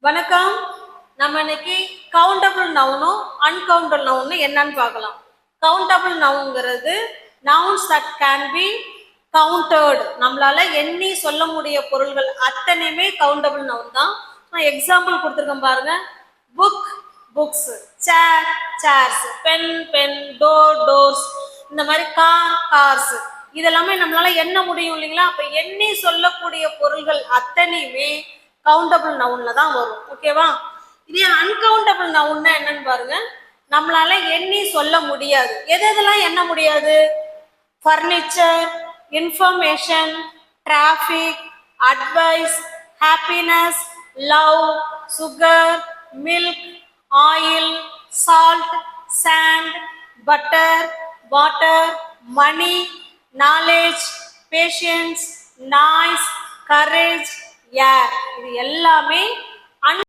வணக்கம். நம்ம இன்னைக்கு கவுண்டபிள் நவுனும் அன்கவுண்டபிள் நவுன் என்னன்னு பார்க்கலாம். கவுண்டபிள் நவுன்ங்கிறது nouns that can be counted, நம்மளால எண்ணி சொல்ல முடிய பொருள்கள் அத்தனையுமே கவுண்டபிள் நவுன் தான். நான் எக்ஸாம்பிள் கொடுத்துருக்கேன் பாருங்க. Book books, chair chairs, pen pen, door doors, இந்த மாதிரி கார் கார்ஸ், இதெல்லாமே நம்மளால எண்ண முடியும் இல்லைங்களா? அப்ப எண்ணி சொல்லக்கூடிய பொருள்கள் அத்தனையுமே கவுண்டபிள் நவுன்ல தான் வரும். ஓகேவா? இதே அன்கவுண்டபிள் நவுன்னா என்னன்னு பாருங்க. நம்மளால எண்ணி சொல்ல முடியாது. எதெல்லாம் எண்ண முடியாது? Furniture, information, traffic, advice, happiness, love, sugar, milk, oil, salt, sand, butter, water, money, knowledge, patience, noise, courage, air, இது எல்லாமே